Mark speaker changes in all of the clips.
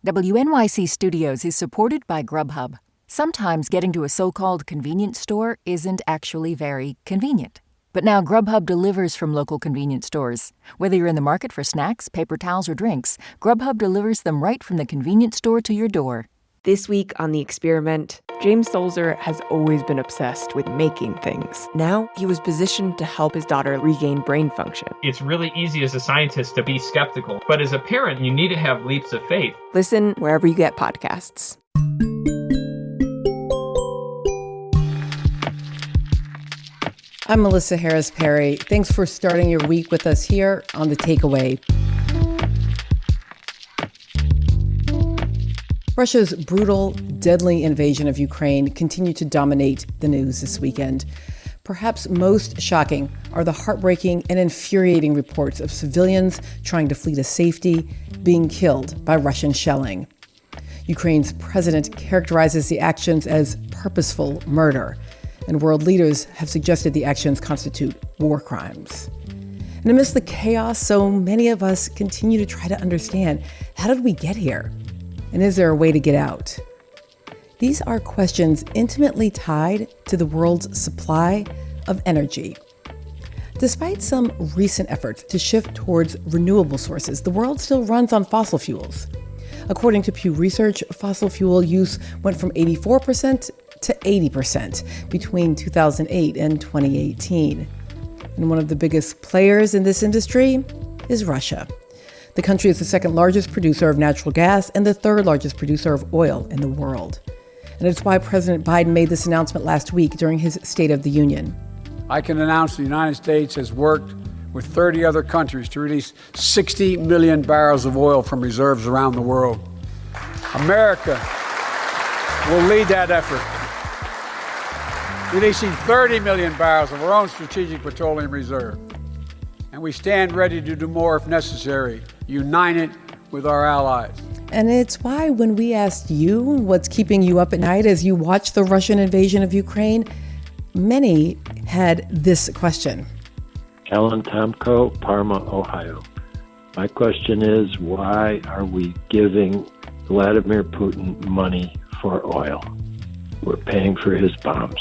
Speaker 1: WNYC Studios is supported by Grubhub. Sometimes getting to a so-called convenience store isn't actually very convenient. But now Grubhub delivers from local convenience stores. Whether you're in the market for snacks, paper towels, or drinks, Grubhub delivers them right from the convenience store to your door.
Speaker 2: This week on The Experiment, James Sulzer has always been obsessed with making things. Now he was positioned to help his daughter regain brain function.
Speaker 3: It's really easy as a scientist to be skeptical, but as a parent, you need to have leaps of faith.
Speaker 2: Listen wherever you get podcasts.
Speaker 4: I'm Melissa Harris Perry. Thanks for starting your week with us here on The Takeaway. Russia's brutal, deadly invasion of Ukraine continued to dominate the news this weekend. Perhaps most shocking are the heartbreaking and infuriating reports of civilians trying to flee to safety being killed by Russian shelling. Ukraine's president characterizes the actions as purposeful murder, and world leaders have suggested the actions constitute war crimes. And amidst the chaos, so many of us continue to try to understand, how did we get here? And is there a way to get out? These are questions intimately tied to the world's supply of energy. Despite some recent efforts to shift towards renewable sources, the world still runs on fossil fuels. According to Pew Research, fossil fuel use went from 84% to 80% between 2008 and 2018. And one of the biggest players in this industry is Russia. The country is the second largest producer of natural gas and the third largest producer of oil in the world. And it's why President Biden made this announcement last week during his State of the Union.
Speaker 5: I can announce the United States has worked with 30 other countries to release 60 million barrels of oil from reserves around the world. America will lead that effort, releasing 30 million barrels of our own strategic petroleum reserve. And we stand ready to do more if necessary, united with our allies.
Speaker 4: And it's why when we asked you what's keeping you up at night as you watch the Russian invasion of Ukraine, many had this question.
Speaker 6: Alan Tomko, Parma, Ohio. My question is, why are we giving Vladimir Putin money for oil? We're paying for his bombs.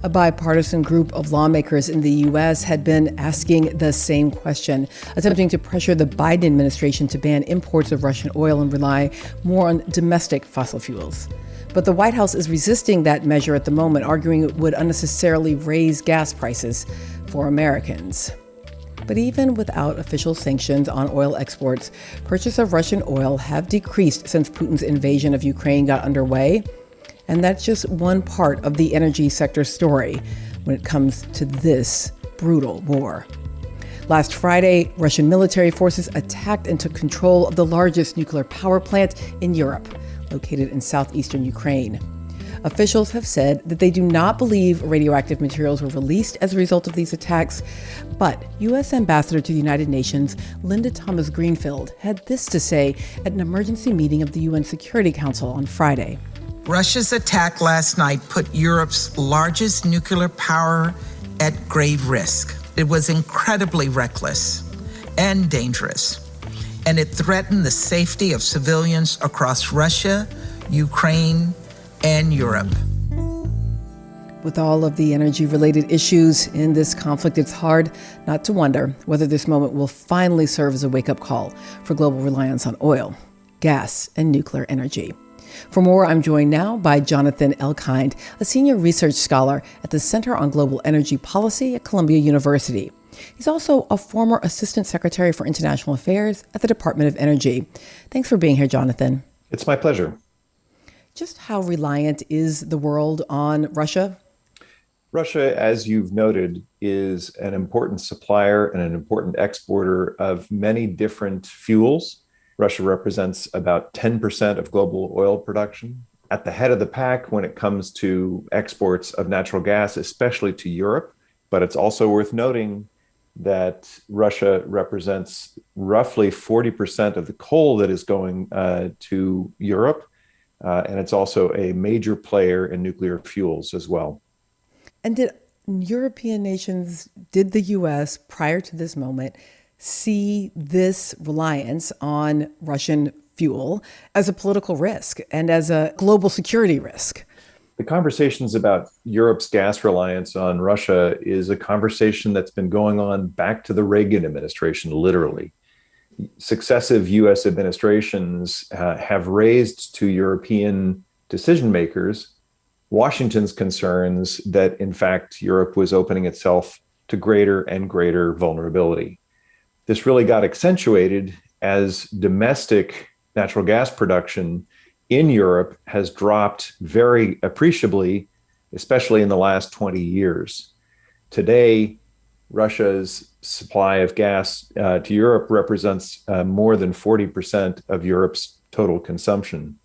Speaker 4: A bipartisan group of lawmakers in the U.S. had been asking the same question, attempting to pressure the Biden administration to ban imports of Russian oil and rely more on domestic fossil fuels. But the White House is resisting that measure at the moment, arguing it would unnecessarily raise gas prices for Americans. But even without official sanctions on oil exports, purchase of Russian oil have decreased since Putin's invasion of Ukraine got underway. And that's just one part of the energy sector story when it comes to this brutal war. Last Friday, Russian military forces attacked and took control of the largest nuclear power plant in Europe, located in southeastern Ukraine. Officials have said that they do not believe radioactive materials were released as a result of these attacks, but U.S. Ambassador to the United Nations Linda Thomas-Greenfield had this to say at an emergency meeting of the UN Security Council on Friday.
Speaker 7: Russia's attack last night put Europe's largest nuclear power at grave risk. It was incredibly reckless and dangerous, and it threatened the safety of civilians across Russia, Ukraine, and Europe.
Speaker 4: With all of the energy-related issues in this conflict, it's hard not to wonder whether this moment will finally serve as a wake-up call for global reliance on oil, gas, and nuclear energy. For more, I'm joined now by Jonathan Elkind, a senior research scholar at the Center on Global Energy Policy at Columbia University. He's also a former Assistant Secretary for International Affairs at the Department of Energy. Thanks for being here, Jonathan.
Speaker 8: It's my pleasure.
Speaker 4: Just how reliant is the world on Russia?
Speaker 8: Russia, as you've noted, is an important supplier and an important exporter of many different fuels. Russia represents about 10% of global oil production. At the head of the pack when it comes to exports of natural gas, especially to Europe. But it's also worth noting that Russia represents roughly 40% of the coal that is going to Europe. And it's also a major player in nuclear fuels as well.
Speaker 4: And did European nations, did the U.S. prior to this moment see this reliance on Russian fuel as a political risk and as a global security risk?
Speaker 8: The conversations about Europe's gas reliance on Russia is a conversation that's been going on back to the Reagan administration, literally. Successive US administrations have raised to European decision makers Washington's concerns that, in fact, Europe was opening itself to greater and greater vulnerability. This really got accentuated as domestic natural gas production in Europe has dropped very appreciably, especially in the last 20 years. Today, Russia's supply of gas to Europe represents more than 40% of Europe's total consumption.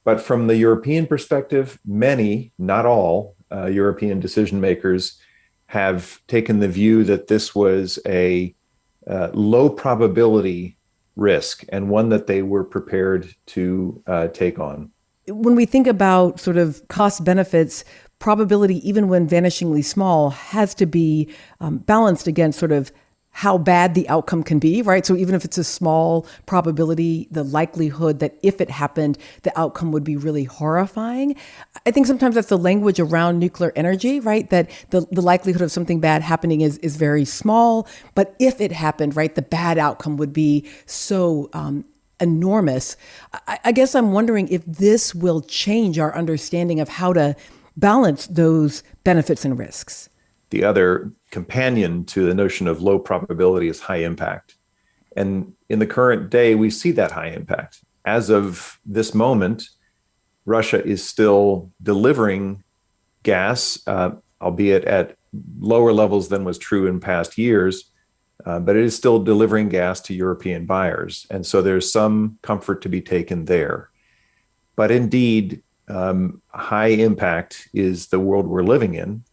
Speaker 8: But from the European perspective, many, not all, European decision makers have taken the view that this was a low probability risk and one that they were prepared to take on.
Speaker 4: When we think about sort of cost benefits, probability, even when vanishingly small, has to be balanced against sort of how bad the outcome can be, right? So even if it's a small probability, the likelihood that if it happened, the outcome would be really horrifying. I think sometimes that's the language around nuclear energy, right? That the likelihood of something bad happening is very small. But if it happened, right, the bad outcome would be so enormous. I guess I'm wondering if this will change our understanding of how to balance those benefits and risks.
Speaker 8: The other companion to the notion of low probability is high impact. And in the current day, we see that high impact. As of this moment, Russia is still delivering gas, albeit at lower levels than was true in past years, but it is still delivering gas to European buyers. And so there's some comfort to be taken there. But indeed, high impact is the world we're living in.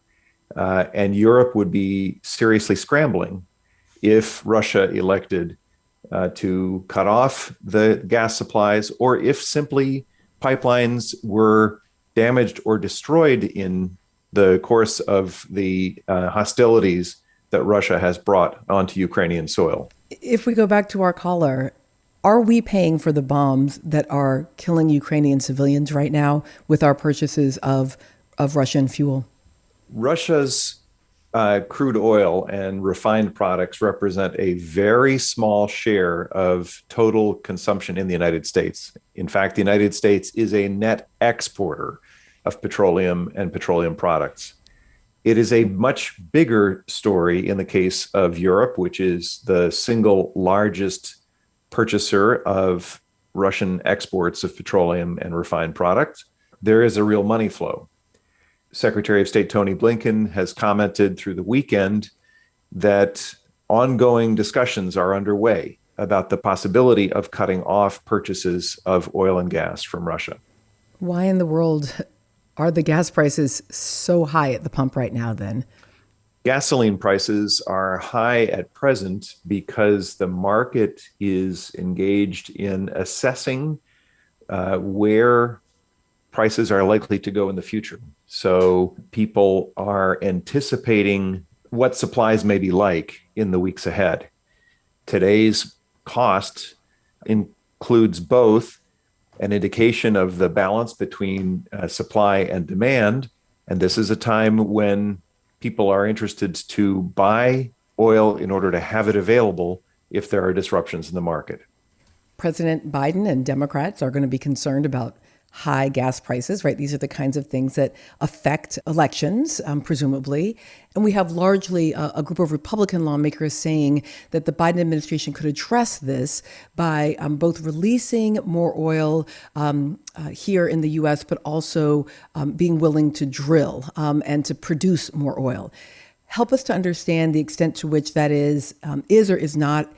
Speaker 8: And Europe would be seriously scrambling if Russia elected to cut off the gas supplies, or if simply pipelines were damaged or destroyed in the course of the hostilities that Russia has brought onto Ukrainian soil.
Speaker 4: If we go back to our caller, are we paying for the bombs that are killing Ukrainian civilians right now with our purchases of Russian fuel?
Speaker 8: Russia's crude oil and refined products represent a very small share of total consumption in the United States. In fact, the United States is a net exporter of petroleum and petroleum products. It is a much bigger story in the case of Europe, which is the single largest purchaser of Russian exports of petroleum and refined products. There is a real money flow. Secretary of State Tony Blinken has commented through the weekend that ongoing discussions are underway about the possibility of cutting off purchases of oil and gas from Russia.
Speaker 4: Why in the world are the gas prices so high at the pump right now then?
Speaker 8: Gasoline prices are high at present because the market is engaged in assessing where prices are likely to go in the future. So people are anticipating what supplies may be like in the weeks ahead. Today's cost includes both an indication of the balance between supply and demand. And this is a time when people are interested to buy oil in order to have it available if there are disruptions in the market.
Speaker 4: President Biden and Democrats are going to be concerned about high gas prices, right? These are the kinds of things that affect elections, presumably. And we have largely a group of Republican lawmakers saying that the Biden administration could address this by both releasing more oil here in the U.S., but also being willing to drill and to produce more oil. Help us to understand the extent to which that is or is not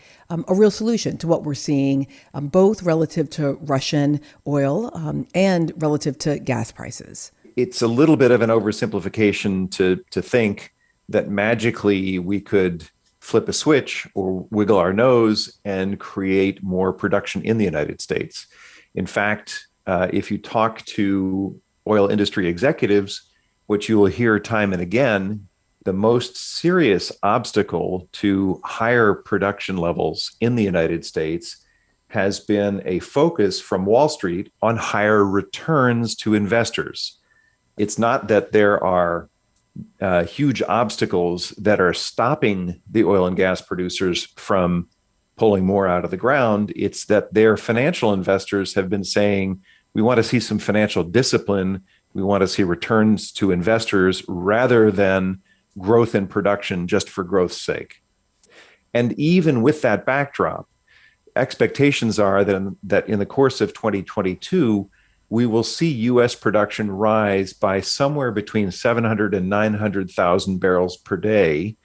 Speaker 4: a real solution to what we're seeing, both relative to Russian oil and relative to gas prices.
Speaker 8: It's a little bit of an oversimplification to think that magically we could flip a switch or wiggle our nose and create more production in the United States. In fact, if you talk to oil industry executives, what you will hear time and again, the most serious obstacle to higher production levels in the United States has been a focus from Wall Street on higher returns to investors. It's not that there are huge obstacles that are stopping the oil and gas producers from pulling more out of the ground. It's that their financial investors have been saying, we want to see some financial discipline. We want to see returns to investors rather than growth in production just for growth's sake. And even with that backdrop, expectations are that in the course of 2022, we will see U.S. production rise by somewhere between 700 and 900,000 barrels per day.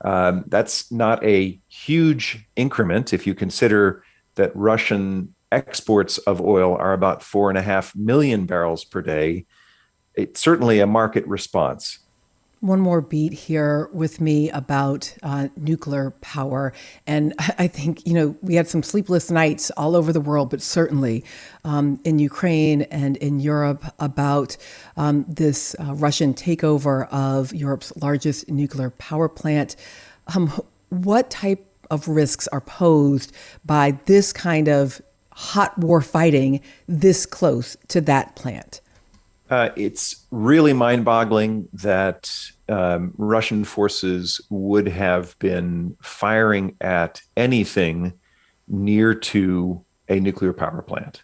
Speaker 8: That's not a huge increment if you consider that Russian exports of oil are about 4.5 million barrels per day. It's certainly a market response.
Speaker 4: One more beat here with me about nuclear power. And I think, we had some sleepless nights all over the world, but certainly in Ukraine and in Europe about this Russian takeover of Europe's largest nuclear power plant. What type of risks are posed by this kind of hot war fighting this close to that plant?
Speaker 8: It's really mind-boggling that Russian forces would have been firing at anything near to a nuclear power plant.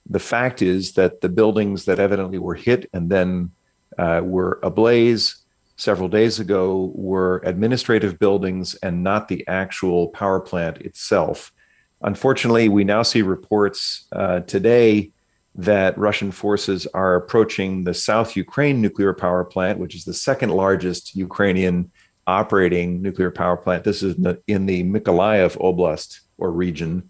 Speaker 8: The fact is that the buildings that evidently were hit and then were ablaze several days ago were administrative buildings and not the actual power plant itself. Unfortunately, we now see reports today that Russian forces are approaching the South Ukraine nuclear power plant, which is the second largest Ukrainian operating nuclear power plant. This is in the Mykolaiv Oblast or region.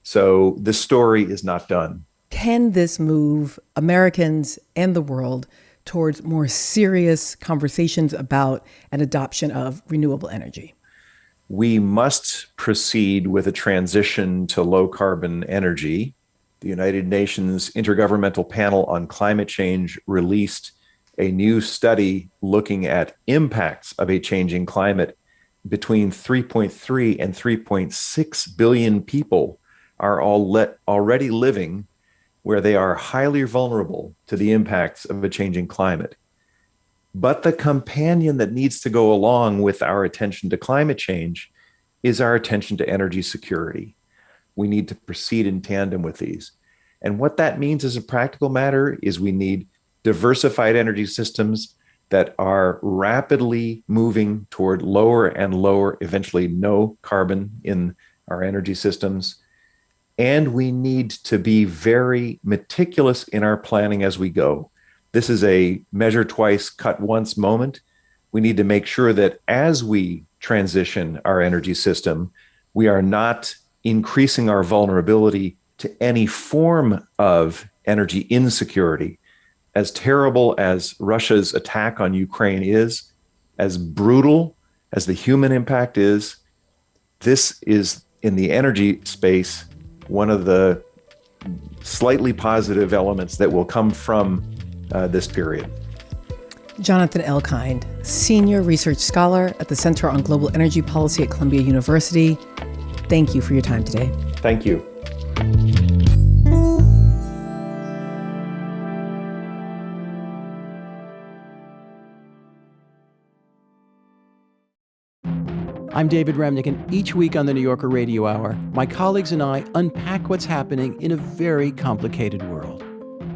Speaker 8: So this story is not done.
Speaker 4: Can this move Americans and the world towards more serious conversations about an adoption of renewable energy?
Speaker 8: We must proceed with a transition to low carbon energy. The United Nations Intergovernmental Panel on Climate Change released a new study looking at impacts of a changing climate. Between 3.3 and 3.6 billion people are already living where they are highly vulnerable to the impacts of a changing climate. But the companion that needs to go along with our attention to climate change is our attention to energy security. We need to proceed in tandem with these. And what that means as a practical matter is we need diversified energy systems that are rapidly moving toward lower and lower, eventually no carbon in our energy systems. And we need to be very meticulous in our planning as we go. This is a measure twice, cut once moment. We need to make sure that as we transition our energy system, we are not increasing our vulnerability to any form of energy insecurity. As terrible as Russia's attack on Ukraine is, as brutal as the human impact is, this is, in the energy space, one of the slightly positive elements that will come from this period.
Speaker 4: Jonathan Elkind, Senior Research Scholar at the Center on Global Energy Policy at Columbia University. Thank you for your time today.
Speaker 8: Thank you.
Speaker 9: I'm David Remnick, and each week on the New Yorker Radio Hour, my colleagues and I unpack what's happening in a very complicated world.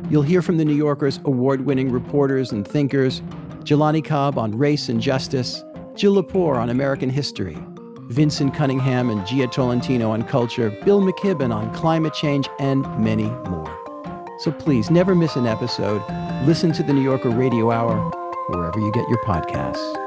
Speaker 9: You'll hear from the New Yorker's award-winning reporters and thinkers, Jelani Cobb on race and justice, Jill Lepore on American history, Vincent Cunningham and Gia Tolentino on culture, Bill McKibben on climate change, and many more. So please never miss an episode. Listen to the New Yorker Radio Hour wherever you get your podcasts.